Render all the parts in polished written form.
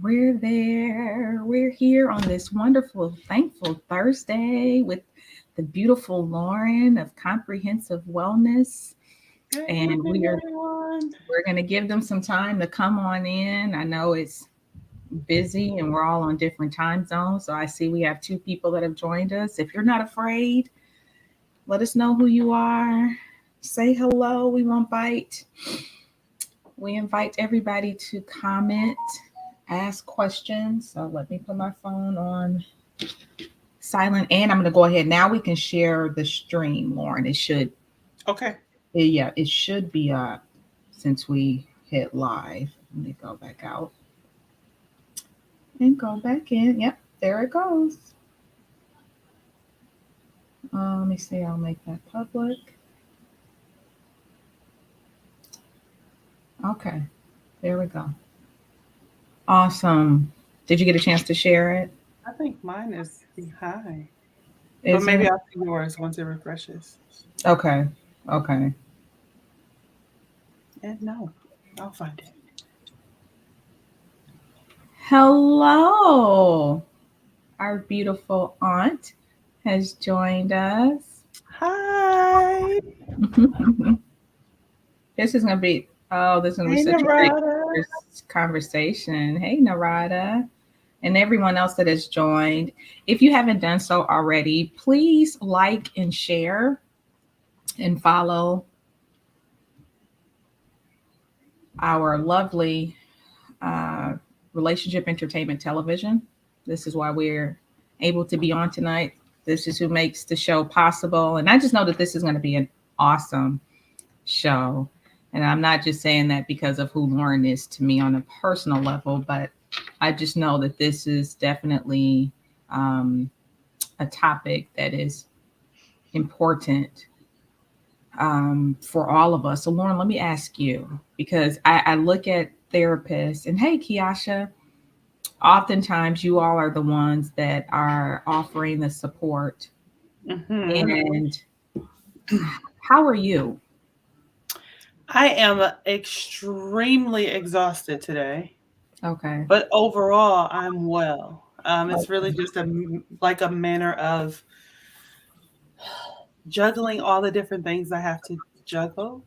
We're there. We're here on this wonderful, thankful Thursday with the beautiful Lauren of Comprehensive Wellness. Good And evening, we're everyone. we're gonna give them some time to come on in. I know it's busy and we're all on different time zones. So I see we have two people that have joined us. If you're not afraid, let us know who you are. Say hello. We invite everybody to comment, ask questions. So let me put my phone on silent, and I'm going to go ahead. Now we can share the stream, Lauren. Okay. Yeah, it should be up since we hit live. Let me go back out and go back in. Yep, there it goes. Let me see. I'll make that public. Okay, there we go. Awesome. Did you get a chance to share it? I think mine is high, but Is maybe it? I'll see yours once it refreshes. Okay. Okay. And no, I'll find it. Hello. Our beautiful aunt has joined us. Hi. this is gonna be Hey, such a great Narada. conversation. Hey, Narada, and everyone else that has joined. If you haven't done so already, please like and share and follow our lovely uh, Relationship Entertainment Television. This is why we're able to be on tonight. This is who makes the show possible. And I just know that this is going to be an awesome show. And I'm not just saying that because of who Lauren is to me on a personal level, but I just know that this is definitely um, a topic that is important for all of us. So, Lauren, let me ask you because I look at therapists, and hey, Kiasha, oftentimes you all are the ones that are offering the support. Hmm. And how are you? I am extremely exhausted today, Okay. but overall, I'm well. It's really Okay. just like a manner of juggling all the different things I have to juggle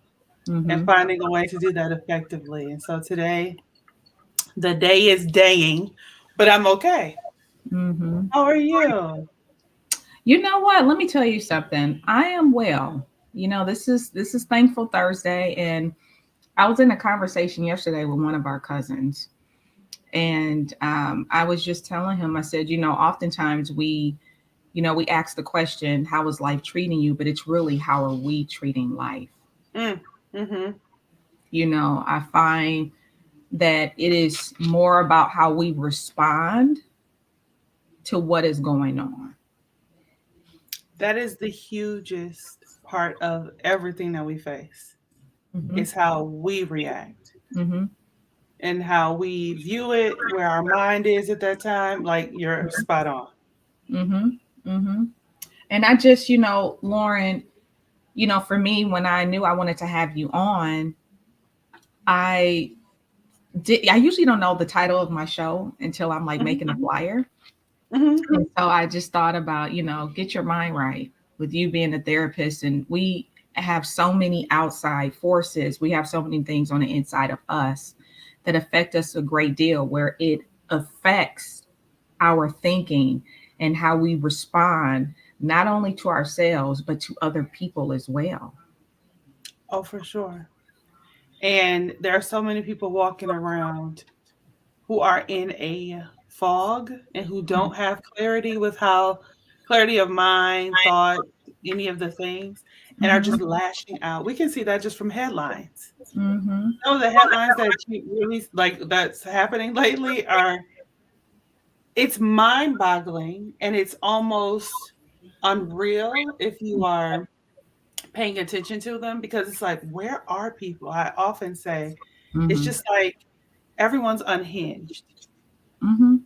and Mm-hmm. finding a way to do that effectively. And so today, the day is daying, but I'm okay. Mm-hmm. How are you? You know what? Let me tell you something. I am well. This is Thankful Thursday, and I was in a conversation yesterday with one of our cousins, and I was just telling him. I said, oftentimes we ask the question, "How is life treating you?" But it's really, how are we treating life? Mm, mm-hmm. I find that it is more about how we respond to what is going on. That is the hugest part of everything that we face Mm-hmm. is how we react Mm-hmm. and how we view it, where our mind is at that time. Like you're spot on. Mm-hmm. Mm-hmm. And I just, Lauren, for me, when I knew I wanted to have you on, I I usually don't know the title of my show until I'm like Hmm. making a flyer. Hmm. And so I just thought about, get your mind right with you being a therapist. And we have so many outside forces. We have so many things on the inside of us that affect us a great deal, where it affects our thinking and how we respond, not only to ourselves, but to other people as well. Oh, for sure. And there are so many people walking around who are in a fog and who don't have clarity of mind, thought, any of the things, and are just Mm-hmm. lashing out. We can see that just from headlines. Mm-hmm. Some of the headlines that you really like that's happening lately are it's mind-boggling and it's almost unreal if you are paying attention to them because it's like, where are people? I often say it's Mm-hmm. just like everyone's unhinged Mm-hmm.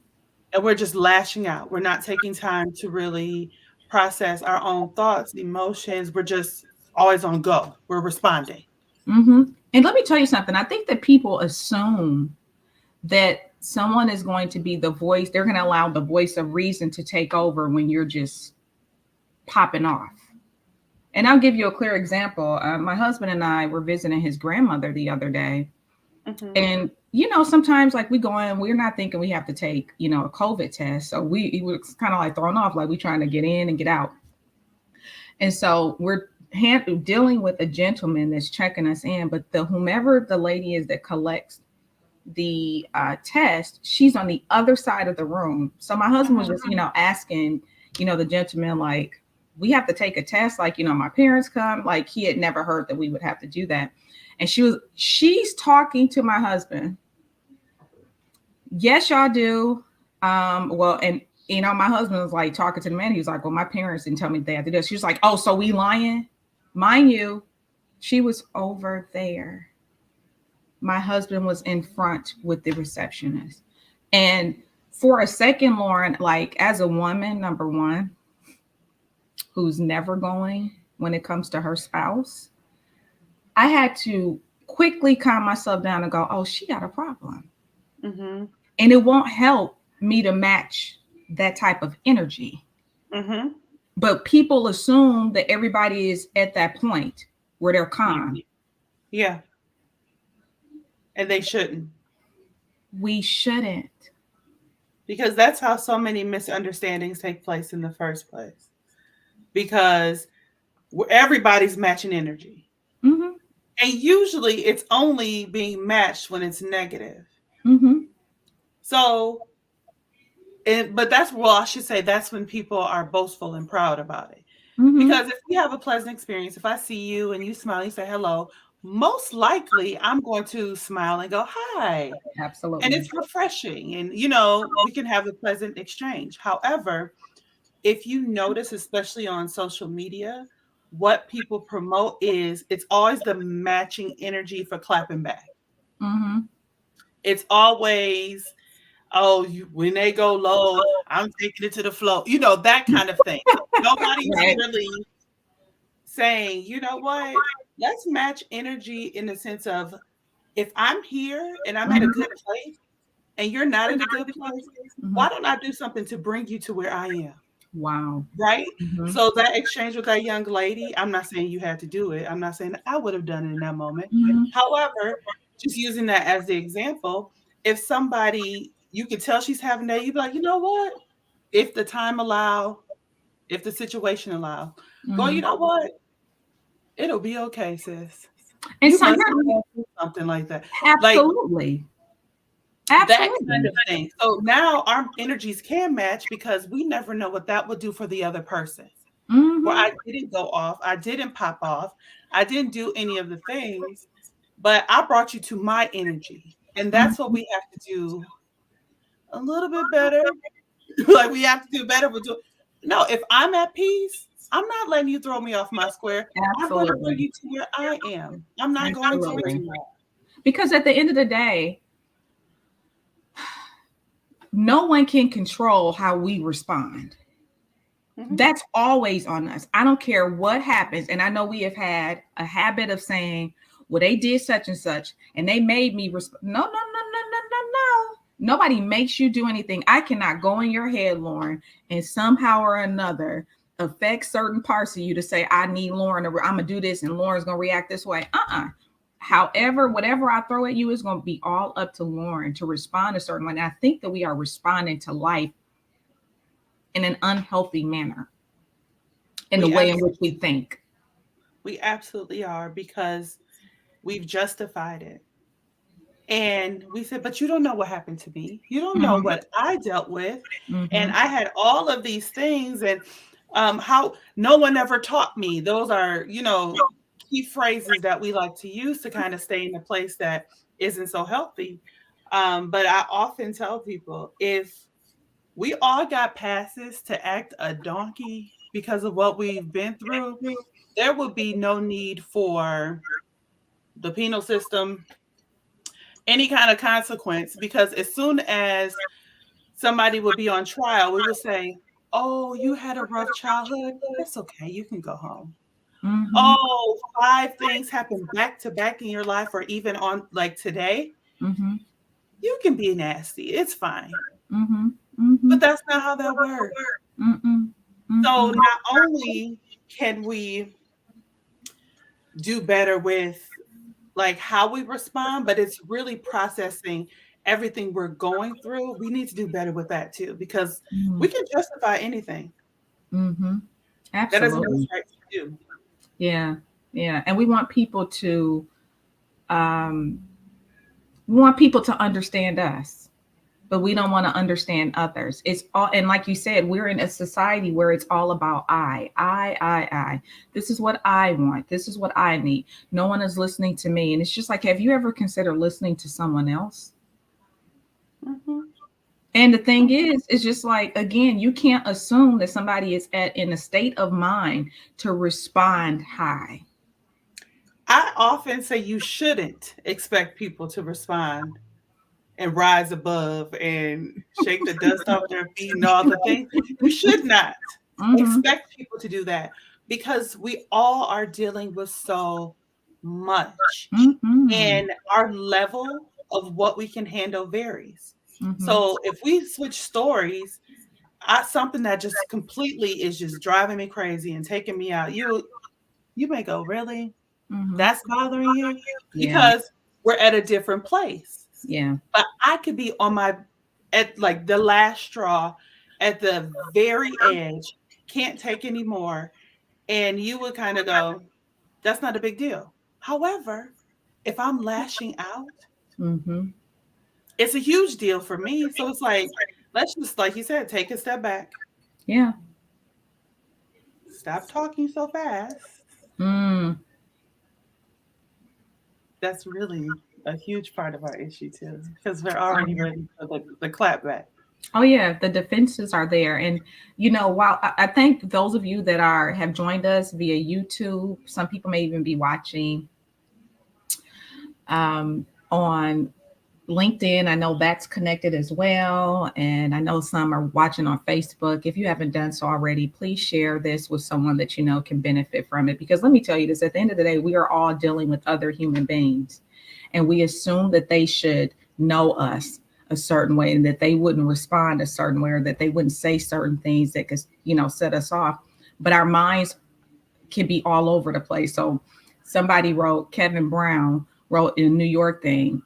and we're just lashing out. We're not taking time to really process our own thoughts, emotions. We're just always on go. We're responding. Mm-hmm. And let me tell you something. I think that people assume that someone is going to be the voice. They're going to allow the voice of reason to take over when you're just popping off. And I'll give you a clear example. My husband and I were visiting his grandmother the other day. Mm-hmm. And, sometimes like we go in, we're not thinking we have to take, a COVID test. So we were kind of like thrown off, like we trying to get in and get out. And so we're dealing with a gentleman that's checking us in, but whomever the lady is that collects the test, she's on the other side of the room. So my husband was just, asking, the gentleman, like, we have to take a test, like, my parents come, like he had never heard that we would have to do that. And she's talking to my husband. Yes, y'all do. Well, and my husband was like talking to the man. He was like, well, my parents didn't tell me they had to do this. She was like, oh, so we lying? Mind you, she was over there. My husband was in front with the receptionist. And for a second, Lauren, like as a woman, number one, who's never going when it comes to her spouse, I had to quickly calm myself down and go, oh, she got a problem. Mm-hmm. And it won't help me to match that type of energy. Mm-hmm. But people assume that everybody is at that point where they're calm. Yeah. And they shouldn't. We shouldn't. Because that's how so many misunderstandings take place in the first place. Because everybody's matching energy. Mm-hmm. And usually it's only being matched when it's negative. Mm-hmm. So, but I should say that's when people are boastful and proud about it. Mm-hmm. Because if we have a pleasant experience, if I see you and you smile, you say hello, most likely I'm going to smile and go, hi. Absolutely. And it's refreshing. And, we can have a pleasant exchange. However, if you notice, especially on social media, what people promote is it's always the matching energy for clapping back. Mm-hmm. It's always, when they go low, I'm taking it to the flow. That kind of thing. Nobody's really saying, you know what? Let's match energy in the sense of if I'm here and I'm at a good place and you're not in a good place, why don't I do something to bring you to where I am? Wow. Right? Mm-hmm. So that exchange with that young lady, I'm not saying you had to do it. I'm not saying I would have done it in that moment. Mm-hmm. However, just using that as the example, if somebody, you could tell she's having that, you'd be like, you know what? If the time allow, if the situation allow, go, you know what? It'll be okay, sis. And something like that. Absolutely. That kind of thing. So now our energies can match because we never know what that would do for the other person. Mm-hmm. Where I didn't go off, I didn't pop off, I didn't do any of the things, but I brought you to my energy. And that's what we have to do a little bit better. Like we have to do better. No, if I'm at peace, I'm not letting you throw me off my square. Absolutely. I'm going to bring you to where I am. I'm not going to anymore. Because at the end of the day, no one can control how we respond. Mm-hmm. That's always on us. I don't care what happens. And I know we have had a habit of saying, well, they did such and such, and they made me respond. No. Nobody makes you do anything. I cannot go in your head, Lauren, and somehow or another affect certain parts of you to say, I need Lauren, I'm going to do this, and Lauren's going to react this way. However, whatever I throw at you is going to be all up to Lauren to respond a certain way. And I think that we are responding to life in an unhealthy manner in the way in which we think. We absolutely are, because we've justified it. And we said, but you don't know what happened to me. You don't know what I dealt with. Mm-hmm. And I had all of these things, and how no one ever taught me. Those are, key phrases that we like to use to kind of stay in a place that isn't so healthy. But I often tell people, if we all got passes to act a donkey because of what we've been through, there would be no need for the penal system, any kind of consequence, because as soon as somebody would be on trial, we would say, oh, you had a rough childhood. That's okay. You can go home. Mm-hmm. Oh, 5 things happened back to back in your life, or even on like today. Mm-hmm. you can be nasty. It's fine. Mm-hmm. Mm-hmm. But that's not how that works. Mm-mm. So Mm-mm. not only can we do better with like how we respond, but it's really processing everything we're going through. We need to do better with that too, because we can justify anything. Mm-hmm. That doesn't mean Absolutely. it's right to do. Yeah. Yeah. And we want people to um we want people to understand us, but we don't want to understand others. It's all, and like you said, we're in a society where it's all about I. This is what I want. This is what I need. No one is listening to me. And it's just like, have you ever considered listening to someone else? Mhm. And the thing is, it's just like, again, you can't assume that somebody is in a state of mind to respond high. I often say you shouldn't expect people to respond and rise above and shake the dust off their feet and all the things. You should not Mm-hmm. expect people to do that because we all are dealing with so much. Mm-hmm. And our level of what we can handle varies. Mm-hmm. So if we switch stories, something that just completely is just driving me crazy and taking me out, you may go, really? Mm-hmm. That's bothering you? Yeah. Because we're at a different place. Yeah. But I could be at like the last straw, at the very edge, can't take any more. And you would kind of go, that's not a big deal. However, if I'm lashing out, Mm-hmm. it's a huge deal for me. So it's like, let's just, like you said, take a step back, Yeah. stop talking so fast. Mm. That's really a huge part of our issue, too, because we're already ready for the clap back. Oh yeah, the defenses are there, and while I think those of you that have joined us via YouTube, some people may even be watching on LinkedIn. I know that's connected as well, and I know some are watching on Facebook. If you haven't done so already, please share this with someone that you know can benefit from it. Because let me tell you this: at the end of the day, we are all dealing with other human beings, and we assume that they should know us a certain way and that they wouldn't respond a certain way or that they wouldn't say certain things that could set us off, but our minds can be all over the place. So somebody wrote, Kevin Brown wrote in a New York thing,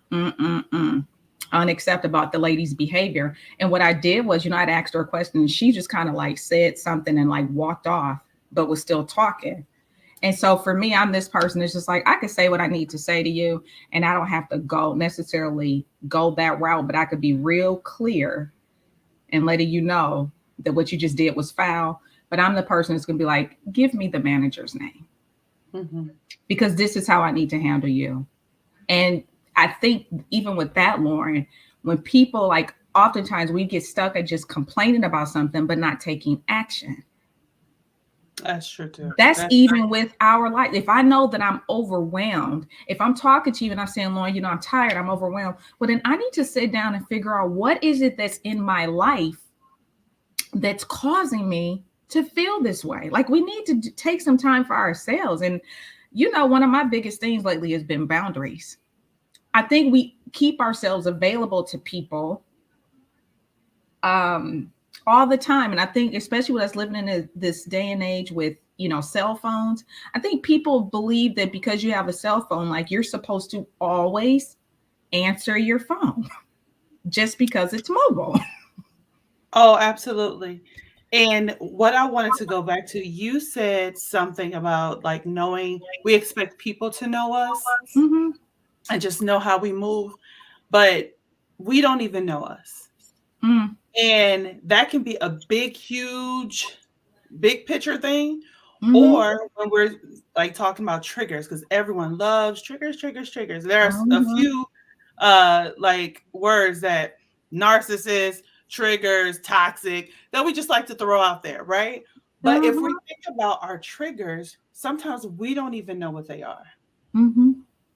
unacceptable about the lady's behavior. And what I did was, I'd asked her a question and she just kind of like said something and like walked off, but was still talking. And so for me, I'm this person that's just like, I could say what I need to say to you, and I don't have to necessarily go that route, but I could be real clear and letting you know that what you just did was foul. But I'm the person that's going to be like, give me the manager's name, Mm-hmm. because this is how I need to handle you. And I think even with that, Lauren, when people like, oftentimes we get stuck at just complaining about something, but not taking action. That's true, too. That's even with our life. If I know that I'm overwhelmed, if I'm talking to you and I'm saying, Lauren, I'm tired, I'm overwhelmed, well, then I need to sit down and figure out what is it that's in my life that's causing me to feel this way. Like, we need to take some time for ourselves. And, one of my biggest things lately has been boundaries. I think we keep ourselves available to people all the time. And I think, especially with us living in this day and age with, cell phones, I think people believe that because you have a cell phone, like you're supposed to always answer your phone just because it's mobile. Oh, absolutely. And what I wanted to go back to, you said something about like knowing we expect people to know us Mm-hmm. and just know how we move, but we don't even know us. Mm. And that can be a big, huge, big picture thing. Mm-hmm. Or when we're like talking about triggers, because everyone loves triggers, triggers, triggers. There's a Mm-hmm. few like words that narcissist, triggers, toxic, that we just like to throw out there, right? But if we think about our triggers, sometimes we don't even know what they are Mm-hmm.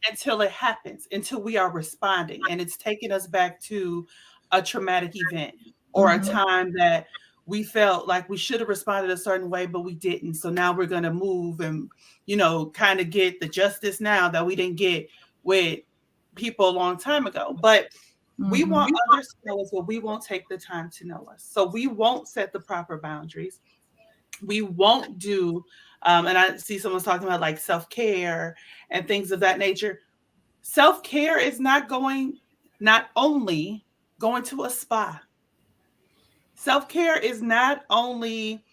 until it happens, until we are responding and it's taking us back to a traumatic event or a Mm-hmm. time that we felt like we should have responded a certain way, but we didn't. So now we're going to move and, kind of get the justice now that we didn't get with people a long time ago. But We Mhm. want others to know us, but we won't take the time to know us. So we won't set the proper boundaries. We won't do, and I see someone's talking about like self care and things of that nature. Self care is not only going to a spa. Self care is not only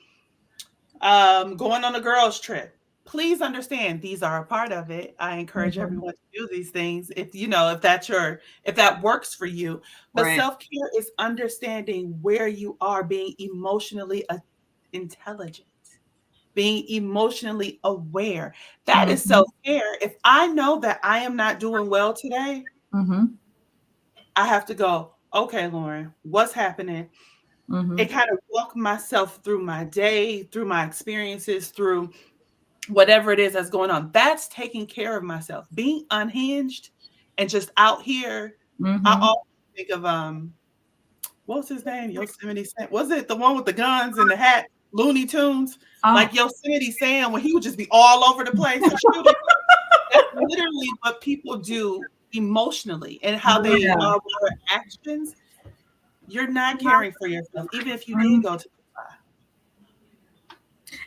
going on a girls' trip. Please understand these are a part of it. I encourage Mhm. everyone to do these things if you know if that works for you. But Right. self-care is understanding where you are, being emotionally intelligent, being emotionally aware. That is Mhm. self-care. If I know that I am not doing well today, Mhm. I have to go, okay, Lauren, what's happening? Mhm. And kind of walk myself through my day, through my experiences, through whatever it is that's going on. That's taking care of myself. Being unhinged and just out here. I Mhm. always think of what was his name? Yosemite Sam. Was it the one with the guns and the hat? Looney Tunes? Oh. Like Yosemite Sam, when he would just be all over the place and shooting. That's literally what people do emotionally and how they Yeah. are with their actions. You're not caring for yourself, even if you did Mhm. go to the spa.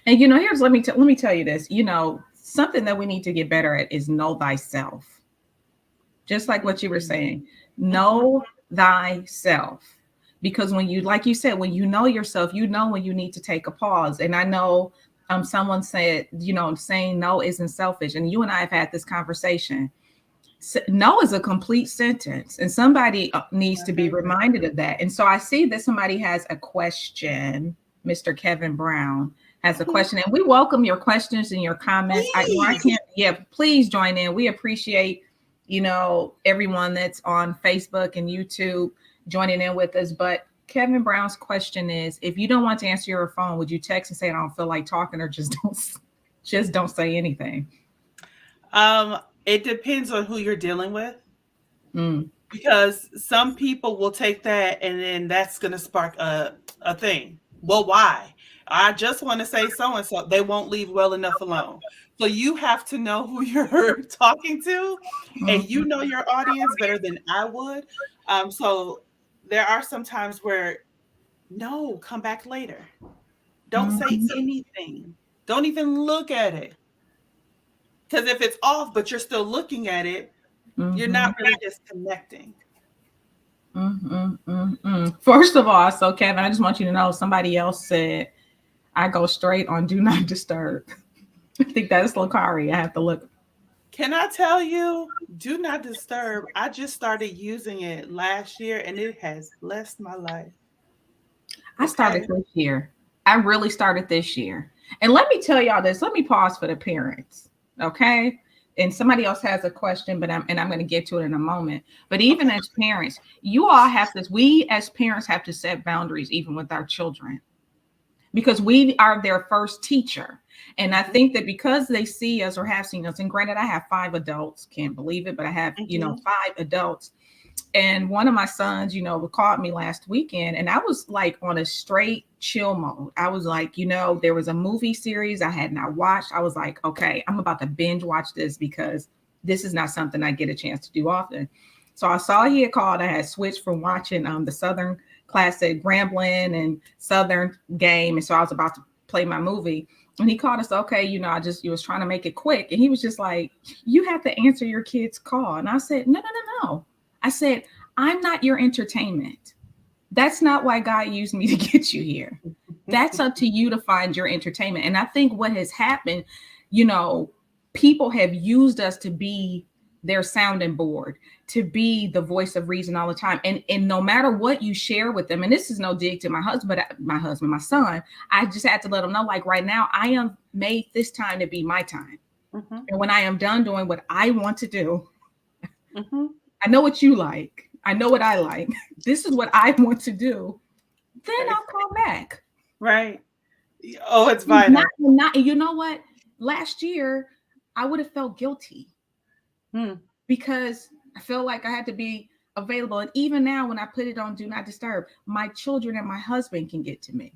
And here's let me tell you this. Something that we need to get better at is know thyself. Just like what you were Mhm. saying, Mhm. know thyself. Because when you, like you said, when you know yourself, you know when you need to take a pause. And I know someone said, saying no isn't selfish. And you and I have had this conversation. No is a complete sentence, and somebody needs My to be favorite. reminded of that. And so I see that somebody has a question. Mr. Kevin Brown has a Mhm. question, and we welcome your questions and your comments. I Please. can't, yeah, please join in. We appreciate, everyone that's on Facebook and YouTube joining in with us. But Kevin Brown's question is: if you don't want to answer your phone, would you text and say I don't feel like talking, or just don't say anything? It depends on who you're dealing with. Mm, Because some people will take that and then that's going to spark a thing. Well, why? I just want to say so and so. They won't leave well enough alone. So you have to know who you're talking to, and mm, you know your audience better than I would. So there are some times where no, come back later. Don't say mm, anything. Don't even look at it. Because if it's off, but you're still looking at it, you're mm, not really disconnecting. First of all, so Kevin, I just want you to know somebody else said I go straight on do not disturb. I think that's Lakari. I have to look. Can I tell you, do not disturb? I just started using it last year and it has blessed my life. I started Okay. this year. I really started this year. And let me tell y'all this. Let me pause for the parents. Okay. And somebody else has a question, but I'm going to get to it in a moment. But even Okay. as parents, you all have to, we as parents have to set boundaries even with our children, because we are their first teacher. And I Mm-hmm. think that because they see us or have seen us, and granted, I have 5 adults, can't believe it, but I have, Mm-hmm. 5 adults. And one of my sons, called me last weekend, and I was like on a straight chill mode. I was like, there was a movie series I had not watched. I was like, okay, I'm about to binge watch this because this is not something I get a chance to do often. So I saw he had called. I had switched from watching the Southern Classic Grambling and Southern game, and so I was about to play my movie. And he called us, okay, I just you was trying to make it quick. And he was just like, you have to answer your kid's call. And I said, no, no, no, no. I said, I'm not your entertainment. That's not why God used me to get you here. That's up to you to find your entertainment. And I think what has happened, you know, people have used us to be their sounding board, to be the voice of reason all the time. And no matter what you share with them, and this is no dig to my son, I just had to let them know, like right now, I am made this time to be my time. Mm-hmm. And when I am done doing what I want to do, Mm-hmm. I know what you like. I know what I like. This is what I want to do. Then Right. I'll come back. Right. Oh, it's Not, vital. not, you know what? Last year, I would have felt guilty Mm. because I felt like I had to be available. And even now, when I put it on Do Not Disturb, my children and my husband can get to me.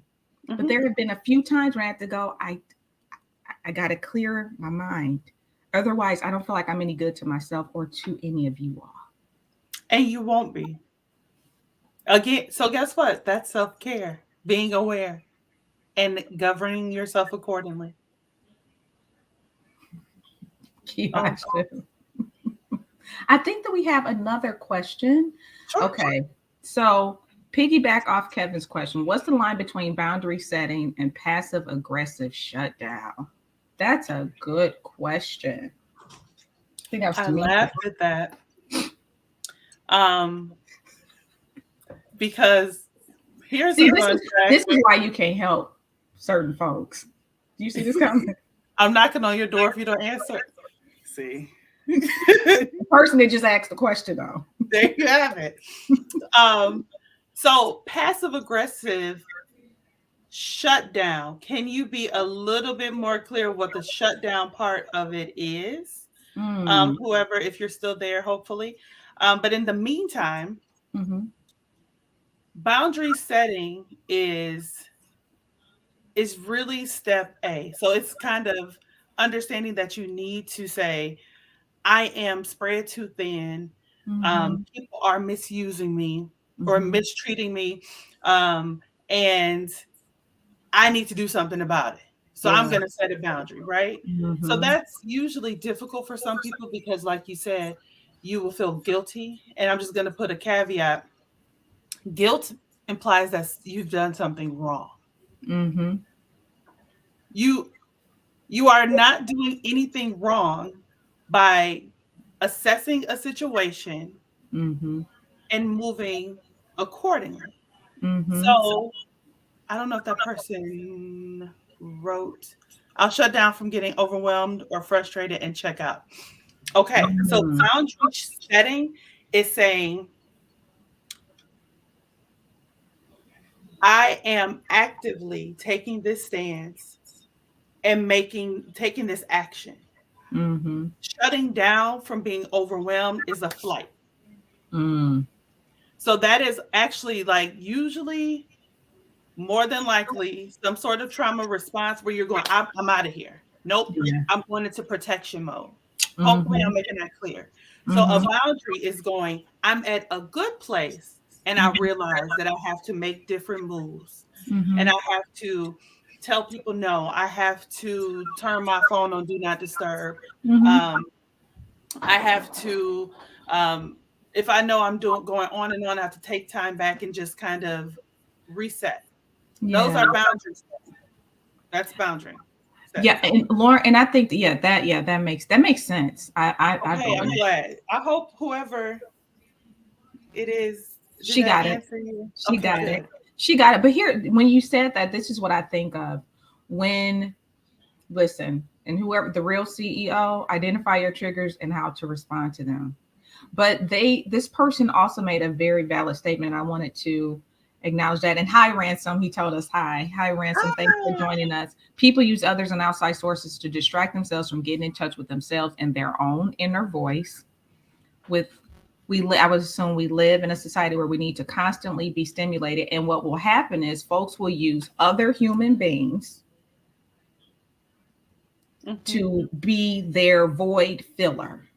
But Mm-hmm. there have been a few times where I have to go, I got to clear my mind. Otherwise, I don't feel like I'm any good to myself or to any of you all. And you won't be. Again, so guess what? That's self-care, being aware and governing yourself accordingly. Oh, I think that we have another question. sure. Okay. So, piggyback off Kevin's question, what's the line between boundary setting and passive aggressive shutdown? That's a good question. I think that's I Tamika. laughed at that. Um, because here's See, a this fun is fact. this is why you can't help certain folks. Do you see this coming? I'm knocking on your door if you don't answer. See. The person that just asked the question, though. There you have it. So passive aggressive shutdown. Can you be a little bit more clear what the shutdown part of it is? Mm. Whoever, if you're still there, hopefully. But in the meantime, Mm-hmm. boundary setting is really step A. So it's kind of understanding that you need to say, I am spread too thin. Mm-hmm. People are misusing me or Mm-hmm. mistreating me. Um, and I need to do something about it. So I'm Yeah. going to set a boundary, right? So Mm-hmm. that's usually difficult for some people because, like you said, you will feel guilty. And I'm just going to put a caveat: guilt implies that you've done something wrong. Mm-hmm. You you are not doing anything wrong by assessing a situation Mm-hmm. and moving accordingly. Mm-hmm. So I don't know if that person wrote, I'll shut down from getting overwhelmed or frustrated and check out. Okay, so Mm-hmm. boundary setting is saying, I am actively taking this stance and taking this action. Mm-hmm. Shutting down from being overwhelmed is a flight. Mm. So that is actually like usually more than likely some sort of trauma response where you're going, I'm out of here. Nope, Yeah. I'm going into protection mode. Hopefully, Mm-hmm. I'm making that clear. So a Mm-hmm. boundary is going, I'm at a good place and I realize that I have to make different moves Mm-hmm. and I have to tell people no. I have to turn my phone on do not disturb. Mm-hmm. Um, I have to, um, if I know I'm doing going on and on, I have to take time back and just kind of reset. Those Yeah. are boundaries. That's boundary Yeah, setting. and Lauren, and I think that makes sense. I Okay, I'm believe glad. I hope whoever it is, did she that got it. answer you? She Okay, got it. good. She got it. But here, when you said that, this is what I think of when listen, and whoever the real CEO, identify your triggers and how to respond to them. But this person also made a very valid statement. I wanted to acknowledge that. And hi, Ransom. He told us hi. Hi, Ransom. Thanks for Ah, joining us. People use others and outside sources to distract themselves from getting in touch with themselves and their own inner voice. With I would assume we live in a society where we need to constantly be stimulated. And what will happen is folks will use other human beings mhm. to be their void filler.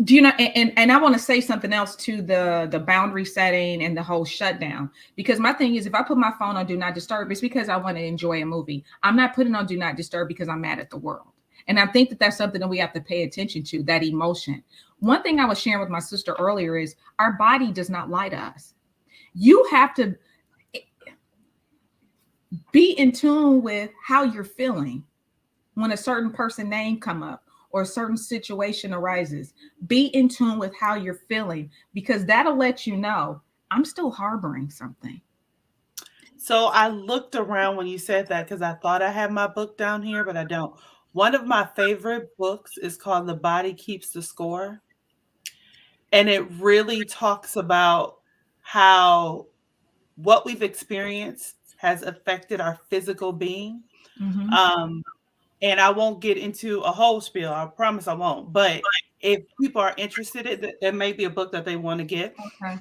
Do you know, and I want to say something else to the boundary setting and the whole shutdown, because my thing is, if I put my phone on do not disturb, it's because I want to enjoy a movie. I'm not putting on do not disturb because I'm mad at the world. And I think that that's something that we have to pay attention to, that emotion. One thing I was sharing with my sister earlier is our body does not lie to us. You have to be in tune with how you're feeling when a certain person name come up or a certain situation arises. Be in tune with how you're feeling, because that'll let you know I'm still harboring something. So I looked around when you said that because I thought I had my book down here, but I don't. One of my favorite books is called The Body Keeps the Score. And it really talks about how what we've experienced has affected our physical being. Mm-hmm. Um, and I won't get into a whole spiel. I promise I won't. But if people are interested, there may be a book that they want to get. Okay.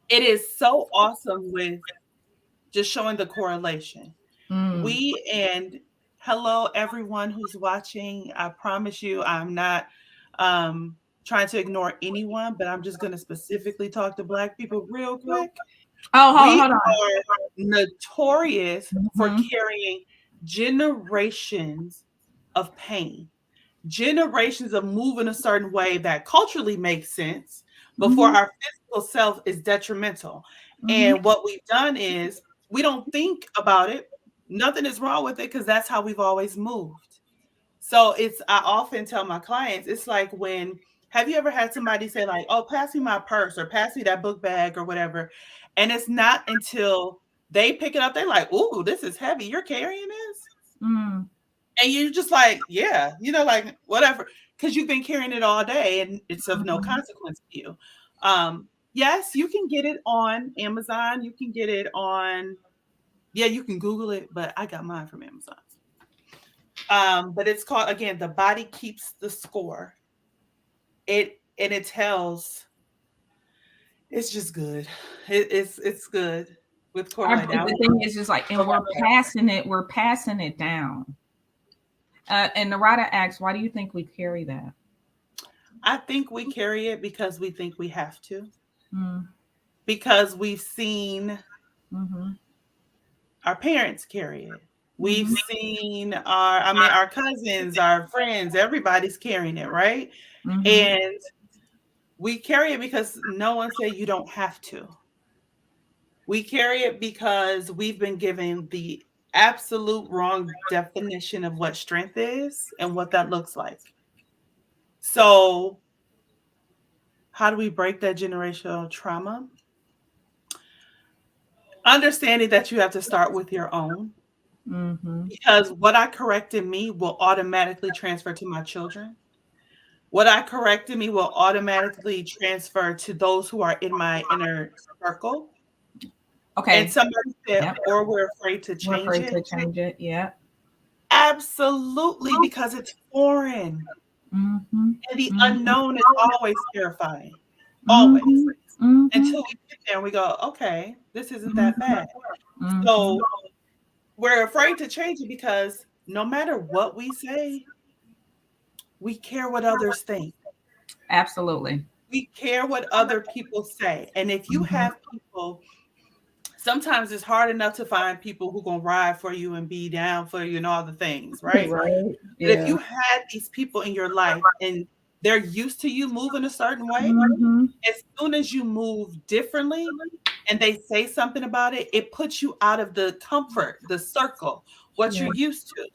It is so awesome with just showing the correlation. Mm. We and hello everyone who's watching. I promise you, I'm not um, trying to ignore anyone, but I'm just going to specifically talk to Black people real quick. Oh, We hold on. are notorious for Mhm. carrying generations of pain, generations of moving a certain way that culturally makes sense, but for Mhm. our physical self is detrimental. Mhm. And what we've done is we don't think about it. Nothing is wrong with it because that's how we've always moved. So I often tell my clients, it's like have you ever had somebody say like, oh, pass me my purse or pass me that book bag or whatever. And it's not until they pick it up, they're like, ooh, this is heavy. You're carrying this? Mm. And you're just like, yeah, like whatever, because you've been carrying it all day and it's of no Mhm. consequence to you. Yes, you can get it on Amazon. You can get it on, you can Google it, but I got mine from Amazon. But it's called, again, The Body Keeps the Score. It tells, it's just good. It's good with Corley. The thing is just like, and we're passing it down. And Narada asks, why do you think we carry that? I think we carry it because we think we have to. Mm. Because we've seen Mm-hmm. our parents carry it. We've Mm-hmm. seen our cousins, our friends, everybody's carrying it, right? Mm-hmm. And we carry it because no one said you don't have to. We carry it because we've been given the absolute wrong definition of what strength is and what that looks like. So, how do we break that generational trauma? Understanding that you have to start with your own. Mm-hmm. Because what I correct in me will automatically transfer to my children. What I correct in me will automatically transfer to those who are in my inner circle. Okay. And somebody said, Yep. or we're afraid to We're change afraid it. to change it. Yeah. Absolutely, because it's foreign. Mm-hmm. And the Mm-hmm. unknown is always terrifying. Always. Mm-hmm. Until we get there and we go, okay, this isn't that bad. Mm-hmm. So we're afraid to change it because no matter what we say, we care what others think. Absolutely. We care what other people say. And if you have people, sometimes it's hard enough to find people who gonna ride for you and be down for you and all the things, right? Right. But if Yeah. you had these people in your life and they're used to you moving a certain way, Mm-hmm. as soon as you move differently and they say something about it, it puts you out of the comfort, the circle, what Yeah. you're used to.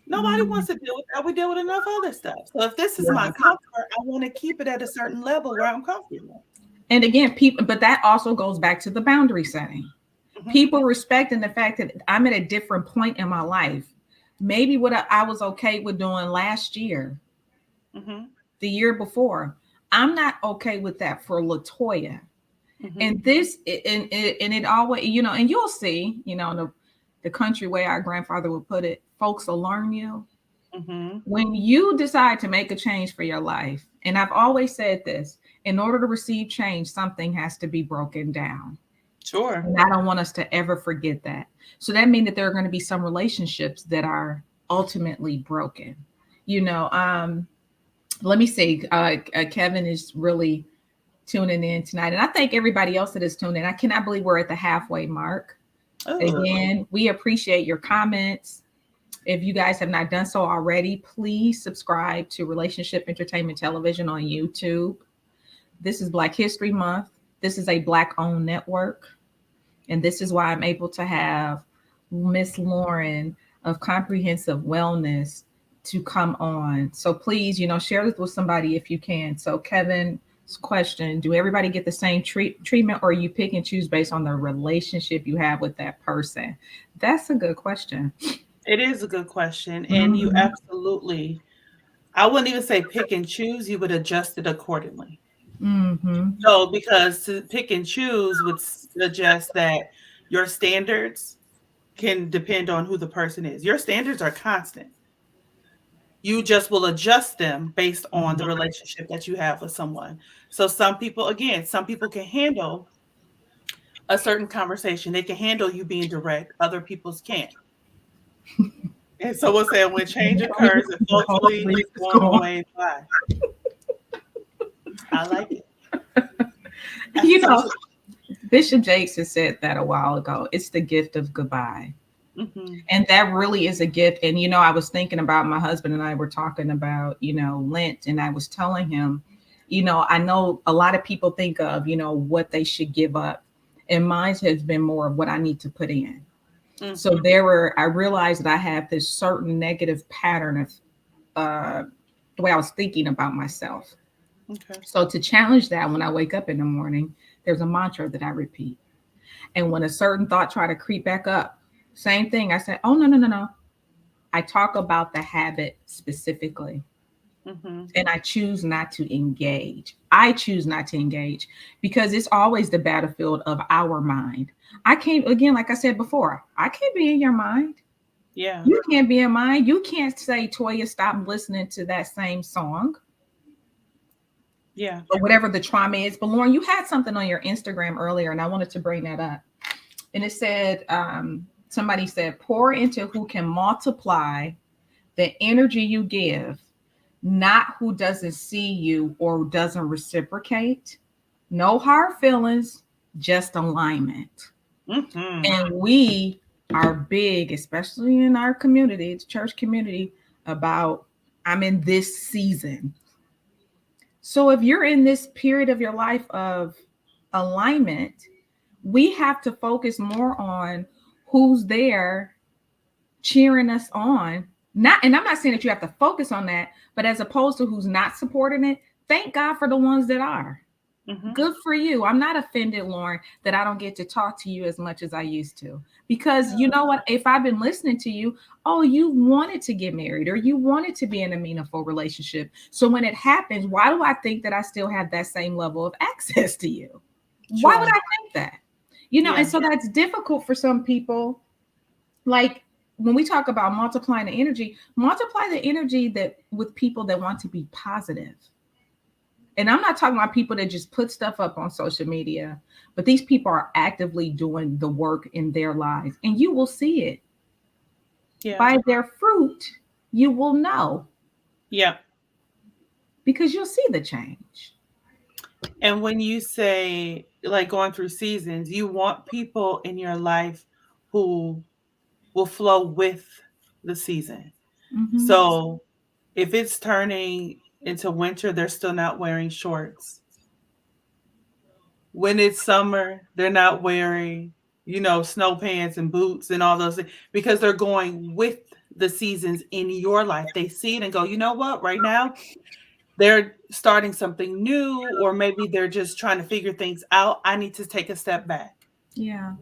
Nobody wants to deal with that. We deal with enough other stuff. So if this is my comfort, I want to keep it at a certain level where I'm comfortable. And again, people, but that also goes back to the boundary setting. Mm-hmm. People respecting the fact that I'm at a different point in my life. Maybe what I was okay with doing last year, the year before, I'm not okay with that for Latoya. And this, and it always, and you'll see, the country way our grandfather would put it, folks will learn you. When you decide to make a change for your life, and I've always said this, in order to receive change, something has to be broken down. Sure. And I don't want us to ever forget that. So that means that there are going to be some relationships that are ultimately broken. Let me see. Kevin is really tuning in tonight. And I thank everybody else that is tuned in. I cannot believe we're at the halfway mark. Again, we appreciate your comments. If you guys have not done so already, please subscribe to Relationship Entertainment Television on YouTube. This is Black History Month. This is a Black-owned network. And this is why I'm able to have Miss Lauren of Comprehensive Wellness to come on. So please, share this with somebody if you can. So Kevin's question, do everybody get the same treatment, or you pick and choose based on the relationship you have with that person? That's a good question. It is a good question. And you absolutely, I wouldn't even say pick and choose, you would adjust it accordingly. So because to pick and choose would suggest that your standards can depend on who the person is. Your standards are constant. You just will adjust them based on the relationship that you have with someone. So some people can handle a certain conversation. They can handle you being direct. Other people's can't. And so we'll say when change occurs, and folks leave, just go away and fly. I like it. You know, Bishop Jakes has said that a while ago. It's the gift of goodbye. Mm-hmm. And that really is a gift. And, I was thinking about my husband and I were talking about, Lent. And I was telling him, I know a lot of people think of, what they should give up. And mine has been more of what I need to put in. Mm-hmm. So I realized that I have this certain negative pattern of the way I was thinking about myself. Okay. So to challenge that, when I wake up in the morning, there's a mantra that I repeat. And when a certain thought try to creep back up, same thing. I say, oh, no, no, no, no. I talk about the habit specifically. Mm-hmm. And I choose not to engage. I choose not to engage because it's always the battlefield of our mind. I can't, again, like I said before, I can't be in your mind. Yeah. You can't be in mine. You can't say, Toya, stop listening to that same song. Yeah. Or whatever the trauma is. But Lauren, you had something on your Instagram earlier, and I wanted to bring that up. And it said, somebody said, pour into who can multiply the energy you give, not who doesn't see you or doesn't reciprocate. No hard feelings, just alignment. Mm-hmm. And we are big, especially in our community, the church community, about I'm in this season. So if you're in this period of your life of alignment, we have to focus more on who's there cheering us on. Not, and I'm not saying that you have to focus on that, but as opposed to who's not supporting it, thank God for the ones that are. Mm-hmm. Good for you. I'm not offended, Lauren, that I don't get to talk to you as much as I used to. Because you know what? If I've been listening to you, oh, you wanted to get married or you wanted to be in a meaningful relationship. So when it happens, why do I think that I still have that same level of access to you? Why would I think that? And so that's difficult for some people. Like when we talk about multiply the energy that with people that want to be positive. And I'm not talking about people that just put stuff up on social media, but these people are actively doing the work in their lives. And you will see it. Yeah. By their fruit, you will know. Yeah. Because you'll see the change. And when you say like going through seasons, you want people in your life who will flow with the season. Mm-hmm. So if it's turning into winter, they're still not wearing shorts. When it's summer, they're not wearing, snow pants and boots and all those things because they're going with the seasons in your life. They see it and go, you know what, right now they're starting something new, or maybe they're just trying to figure things out. I need to take a step back. Yeah.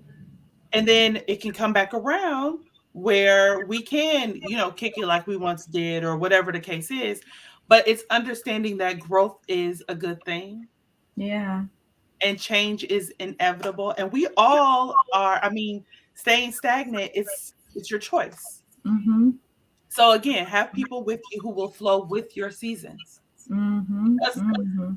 And then it can come back around where we can, kick it like we once did or whatever the case is. But it's understanding that growth is a good thing. Yeah. And change is inevitable. And we all are, staying stagnant, it's your choice. Mm-hmm. So again, have people with you who will flow with your seasons. Mm-hmm. Mm-hmm.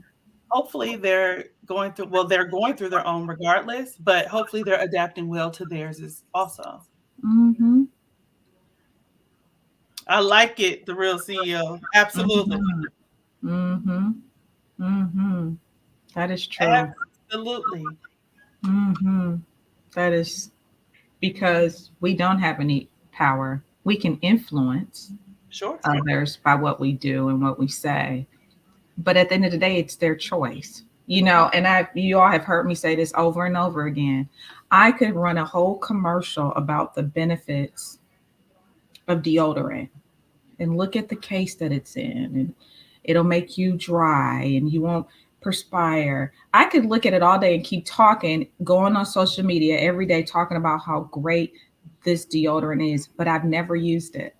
Hopefully they're going through their own regardless, but hopefully they're adapting well to theirs is also. Mm-hmm. I like it, the real CEO. Absolutely. Mm-hmm. Mm-hmm. That is true. Absolutely. Mm-hmm. That is because we don't have any power. We can influence others by what we do and what we say. But at the end of the day, it's their choice. And you all have heard me say this over and over again. I could run a whole commercial about the benefits of deodorant and look at the case that it's in, and it'll make you dry and you won't perspire. I could look at it all day and keep talking, going on social media every day, talking about how great this deodorant is, but I've never used it.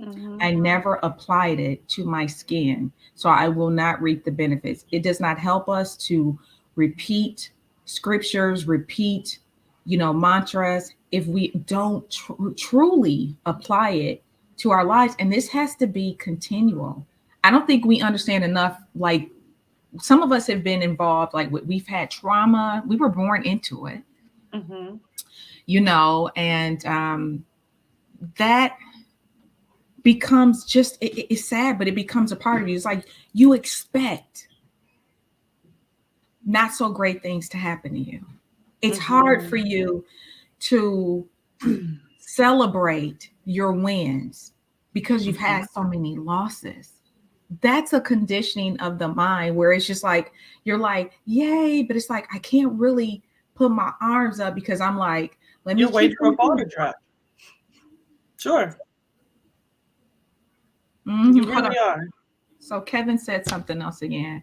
Mm-hmm. I never applied it to my skin, so I will not reap the benefits. It does not help us to repeat scriptures, repeat, mantras if we don't truly apply it to our lives. And this has to be continual. I don't think we understand enough. Like some of us have been involved, like we've had trauma. We were born into it, mm-hmm. And that becomes just, it's sad, but it becomes a part of you. It's like you expect not so great things to happen to you. It's hard for you to celebrate your wins because you've had so many losses. That's a conditioning of the mind where it's just like, you're like, yay, but it's like, I can't really put my arms up because I'm like, let me You're waiting for a ball to moving. drop. Sure. Mhm. You Hold on. really are. So Kevin said something else again.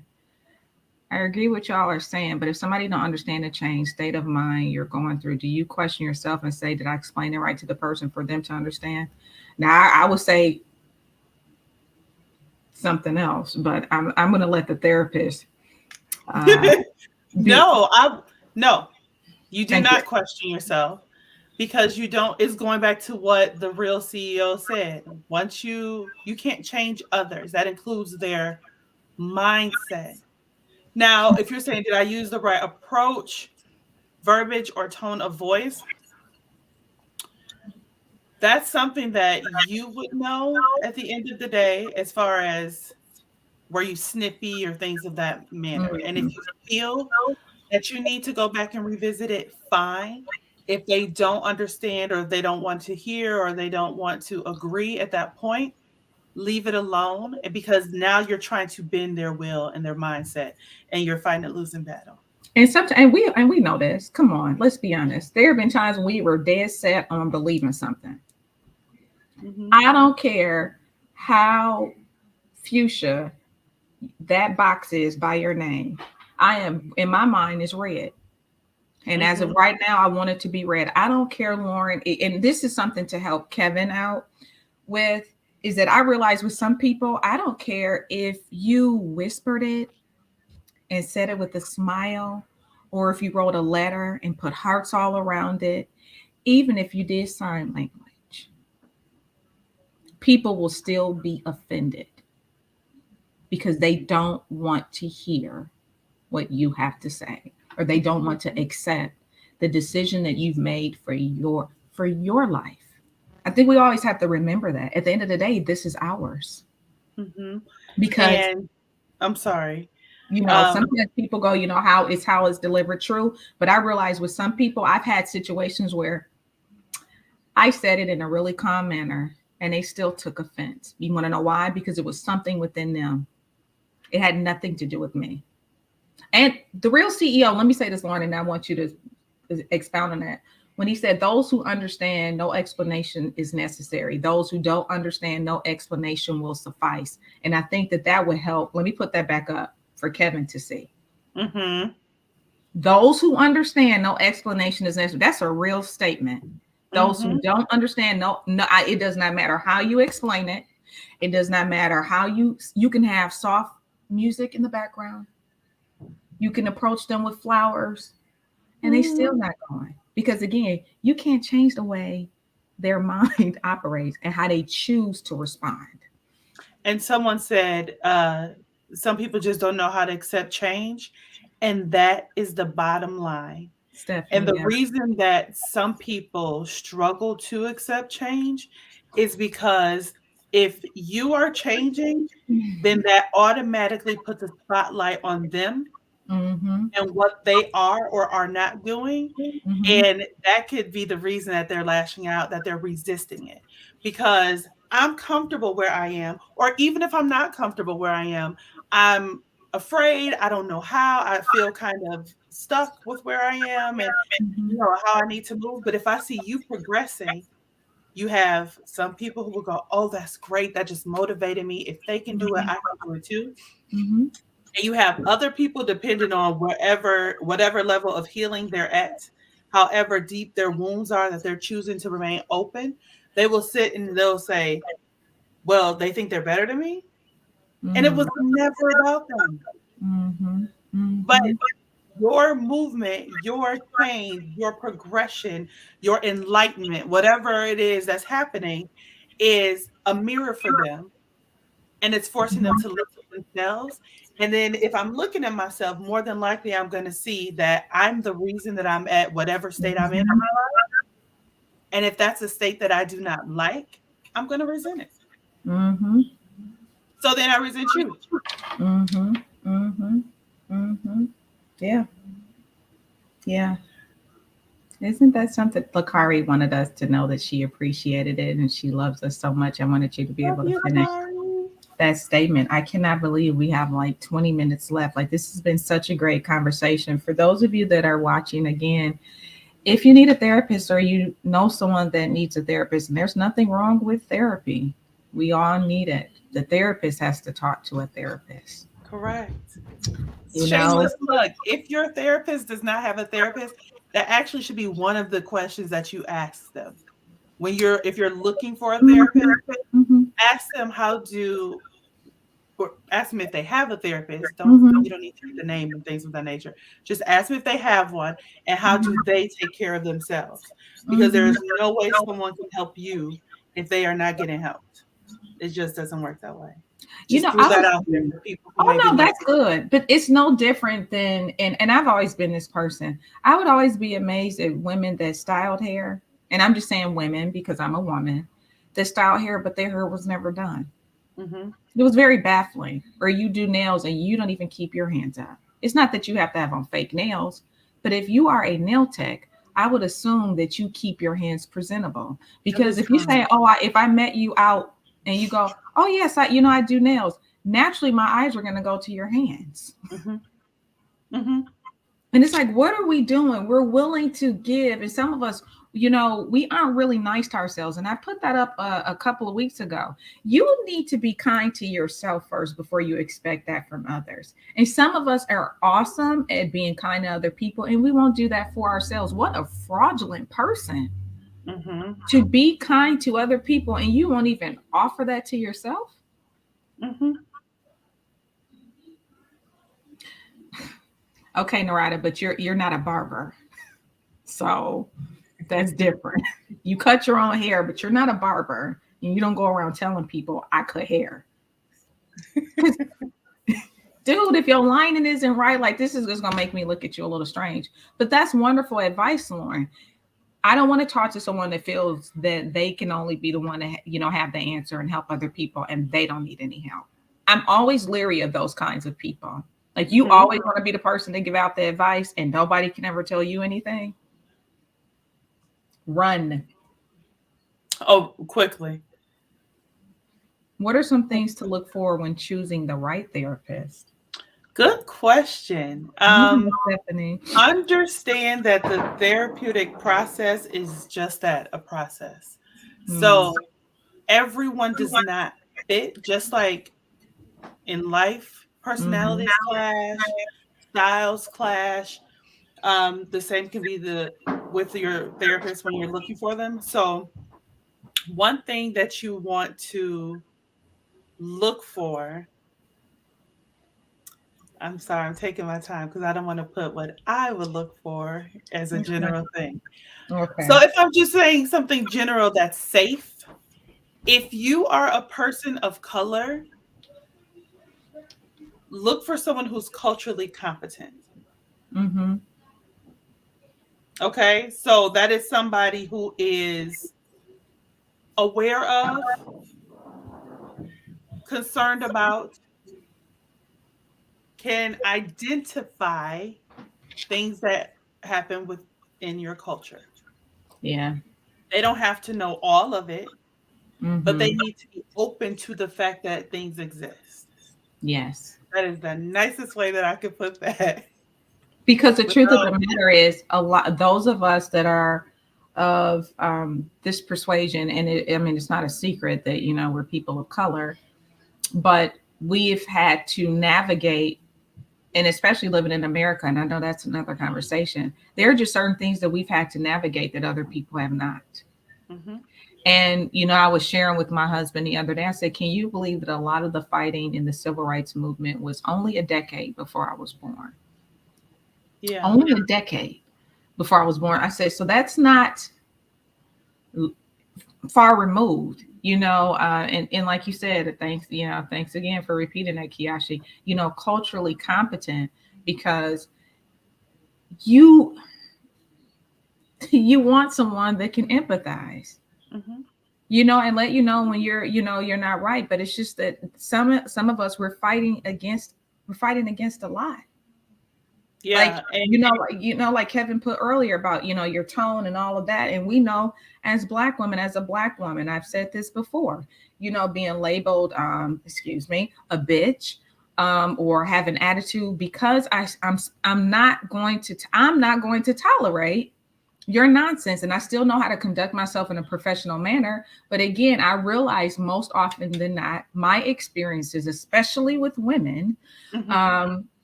I agree with y'all are saying, but if somebody don't understand the change state of mind you're going through, do you question yourself and say, did I explain it right to the person for them to understand? Now I would say something else, but I'm going to let the therapist. No, you do Thank you. not question yourself because you don't. It's going back to what the real CEO said. Once you can't change others, that includes their mindset. Now, if you're saying, did I use the right approach, verbiage, or tone of voice? That's something that you would know at the end of the day, as far as were you snippy or things of that manner. And if Mhm. you feel that you need to go back and revisit it, fine. If they don't understand or they don't want to hear or they don't want to agree at that point, leave it alone because now you're trying to bend their will and their mindset and you're fighting a losing battle. And sometimes, and we know this. Come on, let's be honest. There have been times when we were dead set on believing something. I don't care how fuchsia that box is by your name. I am in my mind is red. And as of right now, I want it to be red. I don't care, Lauren. And this is something to help Kevin out with is that I realize with some people, I don't care if you whispered it and said it with a smile, or if you wrote a letter and put hearts all around it, even if you did sign language, people will still be offended because they don't want to hear what you have to say, or they don't want to accept the decision that you've made for your life. I think we always have to remember that at the end of the day, this is ours. Because And I'm sorry. sometimes people go, how it's delivered true. But I realize with some people, I've had situations where I said it in a really calm manner and they still took offense. You want to know why? Because it was something within them. It had nothing to do with me. And the real CEO, let me say this, Lauren, and I want you to expound on that. When he said, those who understand, no explanation is necessary. Those who don't understand, no explanation will suffice. And I think that would help. Let me put that back up for Kevin to see. Those who understand, no explanation is necessary. That's a real statement. Those who don't understand, no, it does not matter how you explain it. It does not matter how you can have soft music in the background. You can approach them with flowers and they still not going. Because again, you can't change the way their mind operates and how they choose to respond. And someone said, some people just don't know how to accept change. And that is the bottom line. Stephanie, And the yeah. reason that some people struggle to accept change is because if you are changing, then that automatically puts a spotlight on them and what they are or are not doing. And that could be the reason that they're lashing out, that they're resisting it. Because I'm comfortable where I am, or even if I'm not comfortable where I am, I'm afraid. I don't know how. I feel kind of stuck with where I am and how I need to move. But if I see you progressing, you have some people who will go, oh, that's great. That just motivated me. If they can do it, I can do it too. And you have other people depending on whatever level of healing they're at, however deep their wounds are that they're choosing to remain open. They will sit and they'll say, well, they think they're better than me. And it was never about them. But your movement, your change, your progression, your enlightenment, whatever it is that's happening, is a mirror for them. And it's forcing them to look at themselves. And then if I'm looking at myself, more than likely I'm going to see that I'm the reason that I'm at whatever state I'm in my life. And if that's a state that I do not like, I'm going to resent it. So then I resent you. Yeah. Yeah. Isn't that something? Lakari wanted us to know that she appreciated it and she loves us so much. I wanted you to be Love able to you, finish Kari. that statement. I cannot believe we have like 20 minutes left. Like, this has been such a great conversation. For those of you that are watching again, if you need a therapist or you know someone that needs a therapist, and there's nothing wrong with therapy, we all need it. The therapist has to talk to a therapist. Correct. You know, Shameless plug. If your therapist does not have a therapist, that actually should be one of the questions that you ask them. When you're if you're looking for a therapist, hmm ask them how do or ask them if they have a therapist. Don't hmm You don't need to get the name and things of that nature. Just ask them if they have one and how do they take care of themselves. Because there hmm is no way someone can help you if they are not getting helped. It just doesn't work that way. You Just know, threw I that was, out there for people who may oh be no, that's listening. good. But it's no different than, and I've always been this person. I would always be amazed at women that styled hair. And I'm just saying women because I'm a woman that styled hair, but their hair was never done. Hmm. It was very baffling. Or you do nails and you don't even keep your hands up. It's not that you have to have on fake nails, but if you are a nail tech, I would assume that you keep your hands presentable. That Because is if you true. say, "Oh, if I met you out and you go, oh yes, I do nails," naturally my eyes are going to go to your hands. Hmm. Hmm. And it's like, what are we doing? We're willing to give. And some of us, we aren't really nice to ourselves. And I put that up a couple of weeks ago. You need to be kind to yourself first before you expect that from others. And some of us are awesome at being kind to other people, and we won't do that for ourselves. What a fraudulent person Hmm. to be kind to other people, and you won't even offer that to yourself. Hmm. Okay, Narada, but you're not a barber. So that's different. You cut your own hair, but you're not a barber, and you don't go around telling people I cut hair. Dude, if your lining isn't right, like, this is just gonna make me look at you a little strange. But that's wonderful advice, Lauren. I don't want to talk to someone that feels that they can only be the one to have the answer and help other people, and they don't need any help. I'm always leery of those kinds of people. Like, you Hmm. always want to be the person to give out the advice, and nobody can ever tell you anything. Run. Oh, quickly. What are some things to look for when choosing the right therapist? Good question. Stephanie. Understand that the therapeutic process is just that, a process. Mm, So everyone does not fit, just like in life, mhm. personalities clash, styles clash. The same can be the with your therapist when you're looking for them. So one thing that you want to look for, I'm sorry, I'm taking my time because I don't want to put what I would look for as a Okay. general thing. So Okay. if I'm just saying something general that's safe, if you are a person of color, look for someone who's culturally competent. Mm-hmm. Okay? So that is somebody who is aware of, concerned about, can identify things that happen within your culture. Yeah. They don't have to know all of it, but they Mm-hmm. need to be open to the fact that things exist. Yes. That is the nicest way that I could put that. Because the truth of Without, the matter is, a lot those of us that are of this persuasion, and I mean, it's not a secret that we're people of color, but we've had to navigate, and especially living in America, and I know that's another conversation. There are just certain things that we've had to navigate that other people have not. mhm. And, I was sharing with my husband the other day, I said, can you believe that a lot of the fighting in the civil rights movement was only a decade before I was born? Yeah. Only a decade before I was born. I said, so that's not far removed, and like you said, thanks again for repeating that, Kiyashi, culturally competent, because you you want someone that can empathize, Mhm. and let you know when you're not right. But it's just that some of us we're fighting against a lot. Like, Yeah. And like Kevin put earlier about, your tone and all of that. And we know as Black women, as a Black woman, I've said this before, being labeled, excuse me, a bitch, or have an attitude because I'm not going to tolerate your nonsense. And I still know how to conduct myself in a professional manner. But again, I realize most often than not, my experiences, especially with women,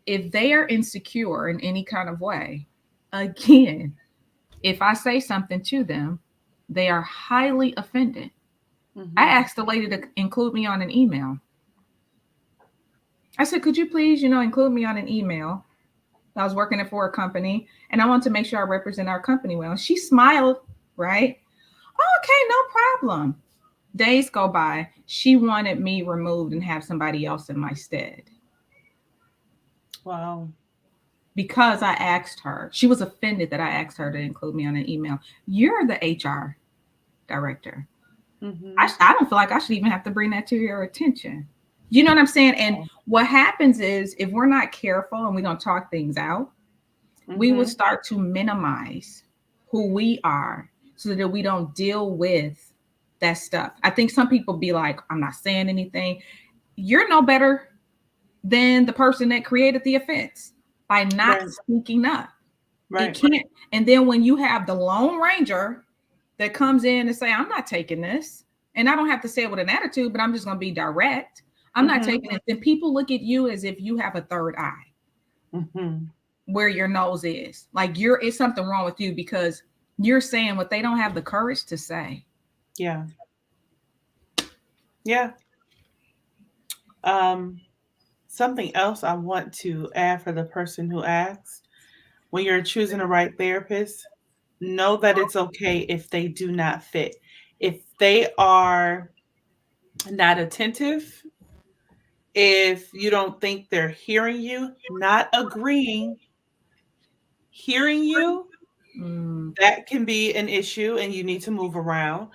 if they are insecure in any kind of way, again, if I say something to them, they are highly offended. I asked the lady to include me on an email. I said, could you please, include me on an email? I was working for a company and I want to make sure I represent our company well. She smiled, right? Okay, no problem. Days go by. She wanted me removed and have somebody else in my stead. wow. Because I asked her. She was offended that I asked her to include me on an email. You're the HR director. I don't feel like I should even have to bring that to your attention. You know what I'm saying? And what happens is if we're not careful and we don't talk things out, we will start to minimize who we are so that we don't deal with that stuff. I think some people be like, I'm not saying anything. You're no better than the person that created the offense by not speaking up. Right. It can't. And then when you have the Lone Ranger that comes in and say, I'm not taking this, and I don't have to say it with an attitude, but I'm just going to be direct. I'm not taking it. Then people look at you as if you have a third eye where your nose is. Like it's something wrong with you because you're saying what they don't have the courage to say. Yeah. Yeah. Something else I want to add for the person who asks, when you're choosing the right therapist, know that it's okay if they do not fit. If they are not attentive, if you don't think they're hearing you, not agreeing, hearing you, that can be an issue and you need to move around.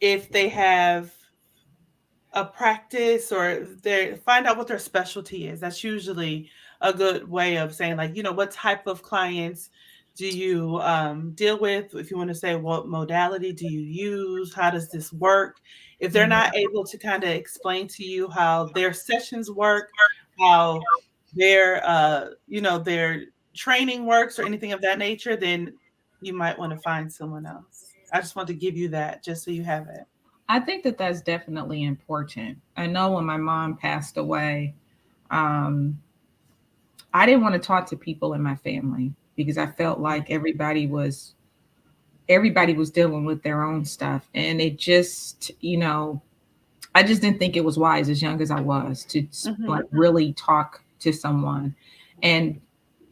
If they have a practice or they find out what their specialty is, that's usually a good way of saying, like, what type of clients do you deal with? If you want to say, what modality do you use? How does this work? If they're not able to kind of explain to you how their sessions work, how their training works or anything of that nature, then you might want to find someone else. I just want to give you that just so you have it. I think that that's definitely important. I know when my mom passed away, I didn't want to talk to people in my family because I felt like everybody was dealing with their own stuff. And it just, I just didn't think it was wise as young as I was to like really talk to someone. And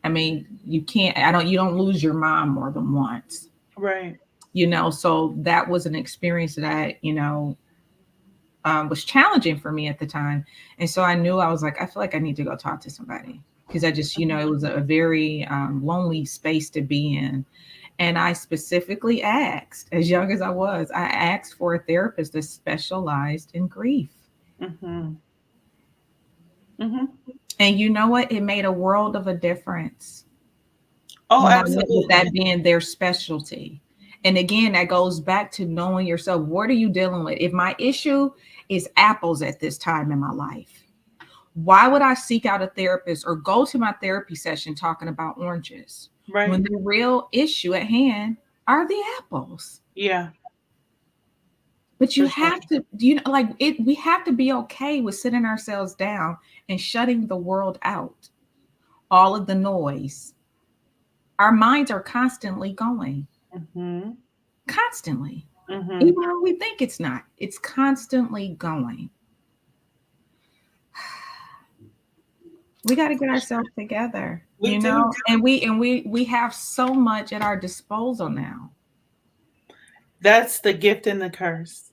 I mean, you don't lose your mom more than once. Right. So that was an experience that was challenging for me at the time. And so I knew, I was like, I feel like I need to go talk to somebody because I just, it was a very lonely space to be in. And I specifically asked, as young as I was, I asked for a therapist that specialized in grief. And you know what? It made a world of a difference. Oh, absolutely. With that being their specialty. And again, that goes back to knowing yourself. What are you dealing with? If my issue is apples at this time in my life, why would I seek out a therapist or go to my therapy session talking about oranges? Right. When the real issue at hand are the apples. Yeah. But you have to, we have to be okay with sitting ourselves down and shutting the world out. All of the noise. Our minds are constantly going. Constantly. Even when we think it's not, it's constantly going. We got to get ourselves together, and we have so much at our disposal now. That's the gift and the curse,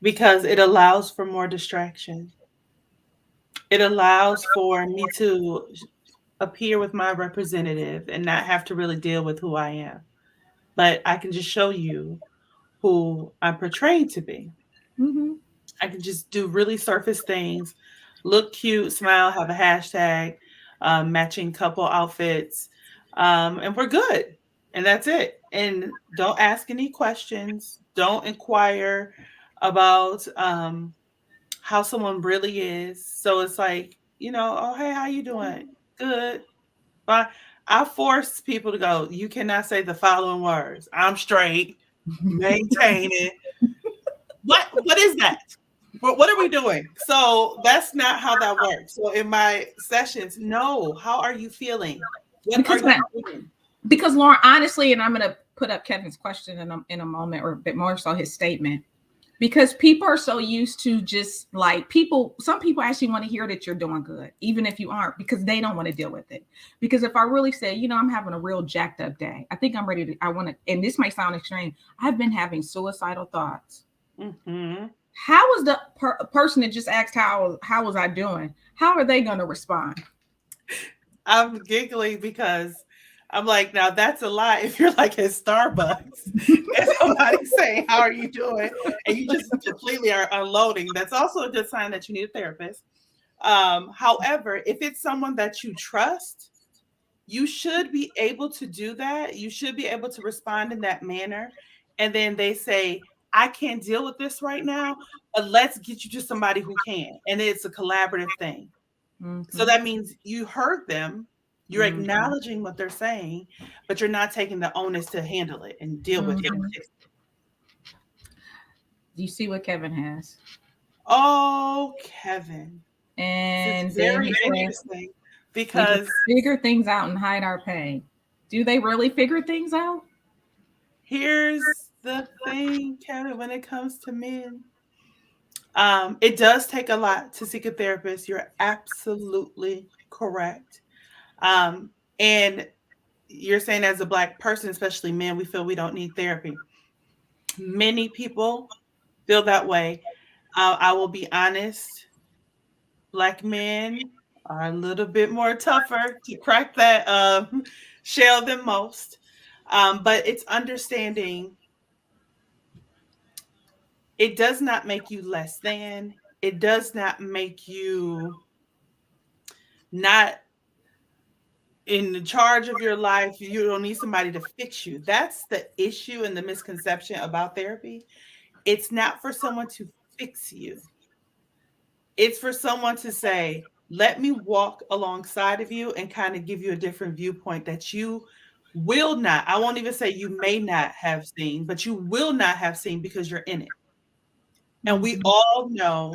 because it allows for more distraction. It allows for me to appear with my representative and not have to really deal with who I am. But I can just show you who I'm portraying to be. I can just do really surface things, look cute, smile, have a hashtag, matching couple outfits, and we're good. And that's it. And don't ask any questions. Don't inquire about how someone really is. So it's like, oh, hey, how you doing? Good. But I force people to go, you cannot say the following words. I'm straight, maintain it. What is that? What are we doing? So that's not how that works. So in my sessions, no, how are you feeling? What are you doing? Because Lauren, honestly, and I'm going to put up Kevin's question in a moment, or a bit more so his statement, because people are so used to just like some people actually want to hear that you're doing good, even if you aren't, because they don't want to deal with it. Because if I really say, I'm having a real jacked up day, I think I'm ready to, I want to, and this might sound extreme, I've been having suicidal thoughts. Mm-hmm. How is the person that just asked how was I doing? How are they going to respond? I'm giggling because I'm like, now that's a lie. If you're like at Starbucks and somebody's saying, how are you doing? And you just completely are unloading, that's also a good sign that you need a therapist. However, if it's someone that you trust, you should be able to do that. You should be able to respond in that manner. And then they say, I can't deal with this right now, but let's get you to somebody who can. And it's a collaborative thing. Mm-hmm. So that means you heard them. You're acknowledging what they're saying, but you're not taking the onus to handle it and deal with it. Do you see what Kevin has? Oh, Kevin. And it's very interesting because we figure things out and hide our pain. Do they really figure things out? Here's the thing, Kevin, when it comes to men. It does take a lot to seek a therapist. You're absolutely correct. And you're saying as a Black person, especially men, we feel we don't need therapy. Many people feel that way. I will be honest. Black men are a little bit more tougher to crack that shell than most. But it's understanding it does not make you less than. It does not make you not in charge of your life. You don't need somebody to fix you. That's the issue and the misconception about therapy. It's not for someone to fix you. It's for someone to say, let me walk alongside of you and kind of give you a different viewpoint that you will not, I won't even say you may not have seen, but you will not have seen because you're in it. And we all know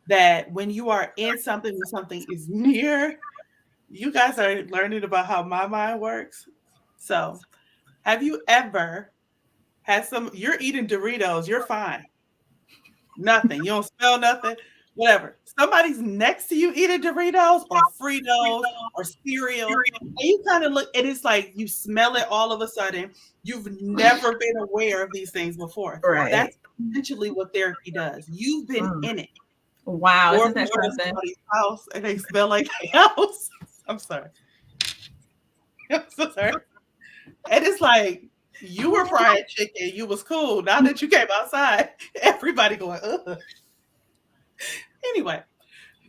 that when you are in something, when something is near, you guys are learning about how my mind works. So have you ever had you're eating Doritos, you're fine. Nothing. You don't smell nothing, whatever. Somebody's next to you eating Doritos or Fritos or cereal. And you kind of look, and it's like you smell it all of a sudden. You've never been aware of these things before. Right. That's essentially what therapy does. You've been in it. Wow. Or that somebody's house and they smell like a house. I'm sorry. I'm so sorry. And it's like, you were frying chicken, you was cool. Now that you came outside, everybody going, ugh. Anyway,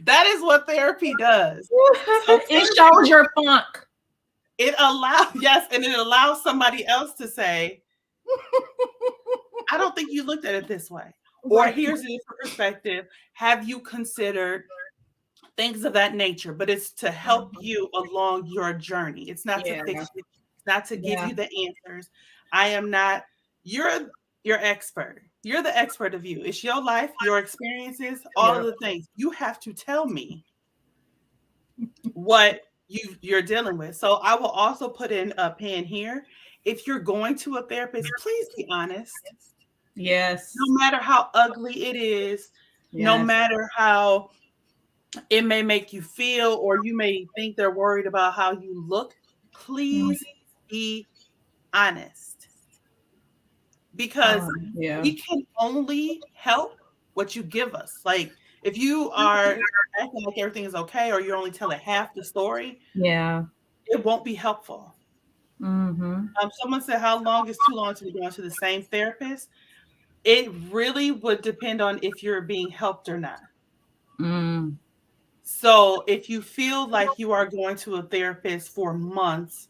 that is what therapy does. So it shows your funk. It allows somebody else to say, I don't think you looked at it this way. Or here's a different perspective. Have you considered things of that nature? But it's to help you along your journey. It's not to fix you. It's not to give you the answers. I am not, you're your expert. You're the expert of you. It's your life, your experiences, all of the things. You have to tell me what you're dealing with. So I will also put in a pin here. If you're going to a therapist, please be honest. Yes. No matter how ugly it is, no matter how it may make you feel, or you may think they're worried about how you look, please be honest. Because we can only help what you give us. Like, if you are acting like everything is okay, or you're only telling half the story, it won't be helpful. Someone said, how long is too long to be going to the same therapist? It really would depend on if you're being helped or not. So if you feel like you are going to a therapist for months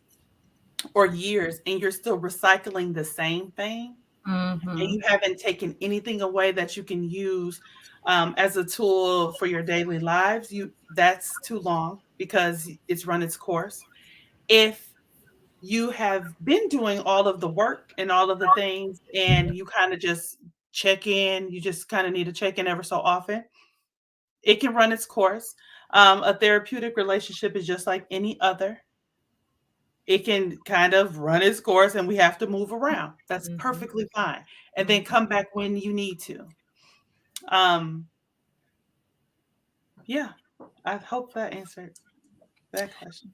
or years and you're still recycling the same thing, and Mm-hmm. you haven't taken anything away that you can use as a tool for your daily lives, that's too long because it's run its course. If you have been doing all of the work and all of the things and you kind of just check in, you just kind of need to check in ever so often, it can run its course. A therapeutic relationship is just like any other. It can kind of run its course and we have to move around. That's Mm-hmm. perfectly fine. And then come back when you need to. Um, yeah, I hope that answered that question.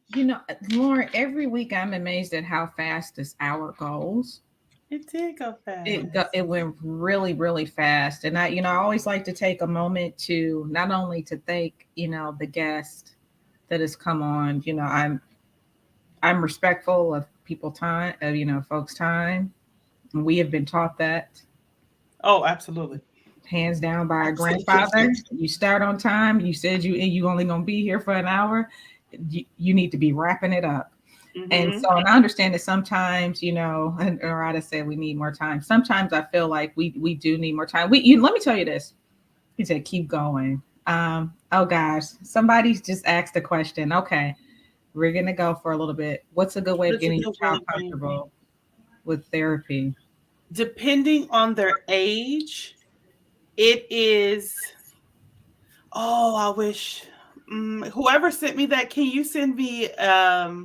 Lauren, every week I'm amazed at how fast this hour goes. It did go It fast. went really, really fast. And I always like to take a moment to not only to thank, the guest that has come on. I'm respectful of people time, folks' time. We have been taught that Oh, absolutely. hands down by our Absolutely. grandfather. You start on time. You said you only gonna be here for an hour. You need to be wrapping it up. And Hmm. so, and I understand that sometimes, and Arada said we need more time. Sometimes I feel like we do need more time. Let me tell you this. He said, keep going. Oh gosh, somebody's just asked a question. Okay, we're gonna go for a little bit. What's a good way of That's a getting your good way child of getting paid. comfortable with therapy? Depending on their age, it is. Oh, I wish. Whoever sent me that, can you send me a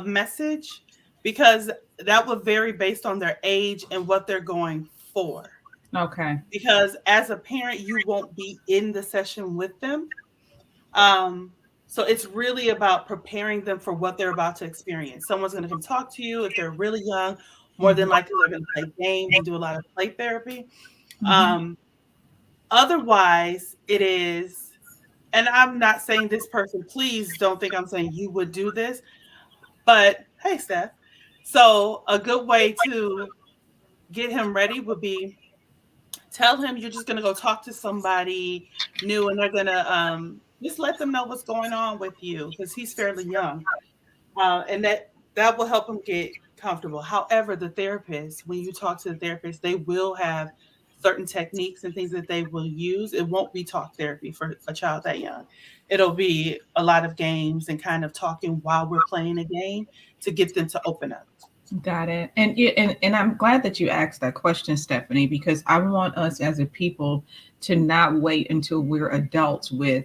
message? Because that would vary based on their age and what they're going for. Okay. Because as a parent, you won't be in the session with them. Um, so it's really about preparing them for what they're about to experience. Someone's going to come talk to you if they're really young. More than Mhm. likely, they're going to play games and do a lot of play therapy. Mhm. Um, Otherwise, it is, and I'm not saying this person, please don't think I'm saying you would do this, but hey, Steph. So, a good way to get him ready would be tell him you're just going to go talk to somebody new and they're going to just let them know what's going on with you because he's fairly young. And that will help him get comfortable. However, the therapist, when you talk to the therapist, they will have certain techniques and things that they will use. It won't be talk therapy for a child that young. It'll be a lot of games and kind of talking while we're playing a game to get them to open up. Got it. And I'm glad that you asked that question, Stephanie, because I want us as a people to not wait until we're adults with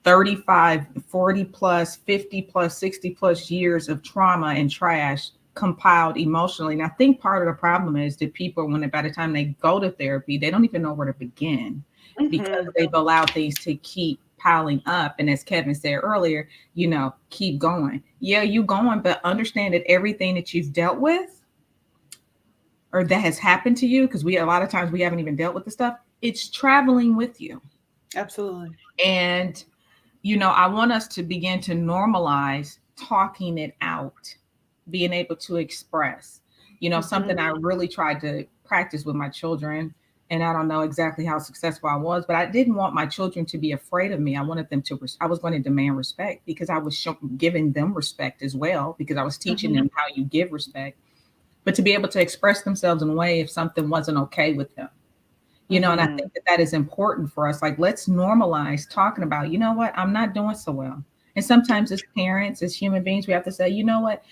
35, 40 plus, 50 plus, 60 plus years of trauma and trash compiled emotionally. And I think part of the problem is that people, when by the time they go to therapy, they don't even know where to begin because Hmm. they've allowed things to keep piling up. And as Kevin said earlier, keep going. Yeah, you going, but understand that everything that you've dealt with or that has happened to you, because we a lot of times we haven't even dealt with the stuff, it's traveling with you. Absolutely. And I want us to begin to normalize talking it out, being able to express. Something Hmm. I really tried to practice with my children, and I don't know exactly how successful I was, but I didn't want my children to be afraid of me. I wanted them to, I was going to demand respect because I was giving them respect as well, because I was teaching Hmm. them how you give respect, but to be able to express themselves in a way if something wasn't okay with them. And I Hmm. think that that is important for us. Like, let's normalize talking about, what, I'm not doing so well. And sometimes as parents, as human beings, we have to say, what,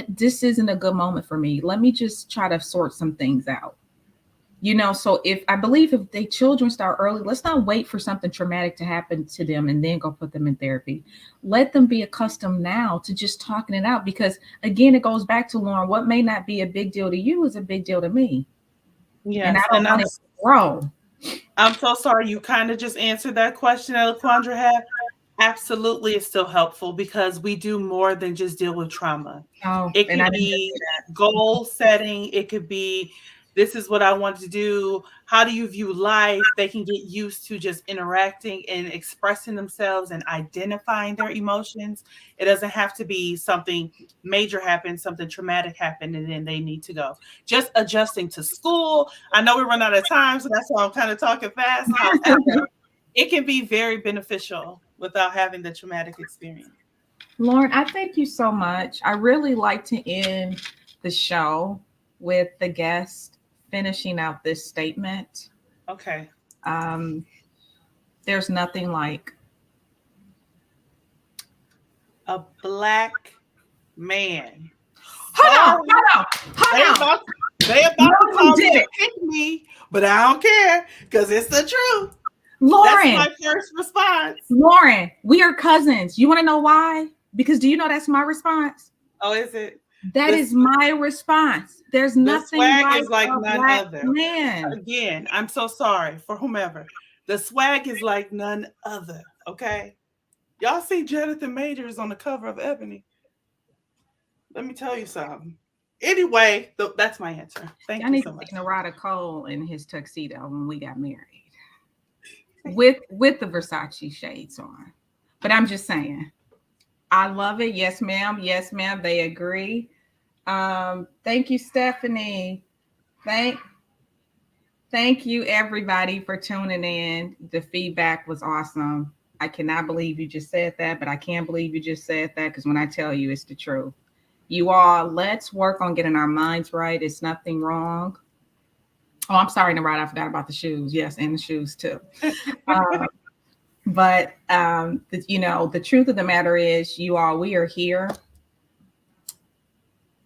this isn't a good moment for me. Let me just try to sort some things out. So if I believe if the children start early, let's not wait for something traumatic to happen to them and then go put them in therapy. Let them be accustomed now to just talking it out. Because again, it goes back to Lauren, what may not be a big deal to you is a big deal to me. And I Yes. don't want it to grow. I'm so sorry you kind of just answered that question that Laquandra had. Absolutely, it's still helpful because we do more than just deal with trauma. Oh, It and I could didn't say be that. goal setting, it could be this is what I want to do. How do you view life? They can get used to just interacting and expressing themselves and identifying their emotions. It doesn't have to be something major happened, something traumatic happened, and then they need to go. Just adjusting to school. I know we run out of time, so that's why I'm kind of talking fast. However, it can be very beneficial without having the traumatic experience. Lauren, I thank you so much. I really like to end the show with the guest finishing out this statement. Okay. Um, there's nothing like A Black man. hold on, They hold on. about, they about No, to you call me didn't. and kick me, but I don't care because it's the truth. Lauren, That's my first response. Lauren, we are cousins. You want to know why? Because do you know that's my response? Oh, is it? That is my response. There's nothing swag is like a none Black other. man. Again, I'm so sorry for whomever. The swag is like none other. Okay. Y'all see Jonathan Majors on the cover of Ebony. Let me tell you something. Anyway, that's my answer. Thank I you need so to much. see Narada Cole in his tuxedo when we got married, with the Versace shades on. But I'm just saying, I love it. Yes, ma'am. Yes, ma'am. They agree. Thank you, Stephanie. Thank you, everybody, for tuning in. The feedback was awesome. I cannot believe you just said that, but I can believe you just said that because when I tell you, it's the truth. You all, let's work on getting our minds right. It's nothing wrong. Oh, I'm sorry, Narada, I forgot about the shoes. Yes, and the shoes too. But the truth of the matter is, you all, we are here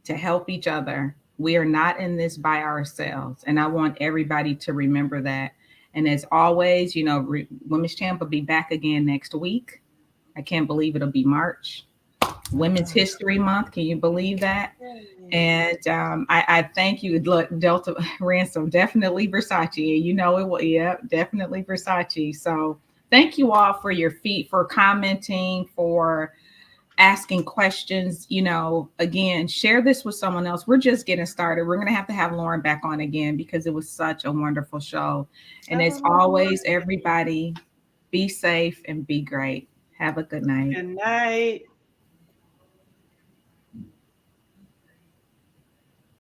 to help each other. We are not in this by ourselves. And I want everybody to remember that. And as always, Women's Champ will be back again next week. I can't believe it'll be March. Women's History Month. Can you believe that? And I thank you. Look, Delta Ransom, definitely Versace. You know it will. Yeah, definitely Versace. So thank you all for your for commenting, for asking questions. Again, share this with someone else. We're just getting started. We're going to have Lauren back on again because it was such a wonderful show. And as always, everybody, be safe and be great. Have a good night. Good night.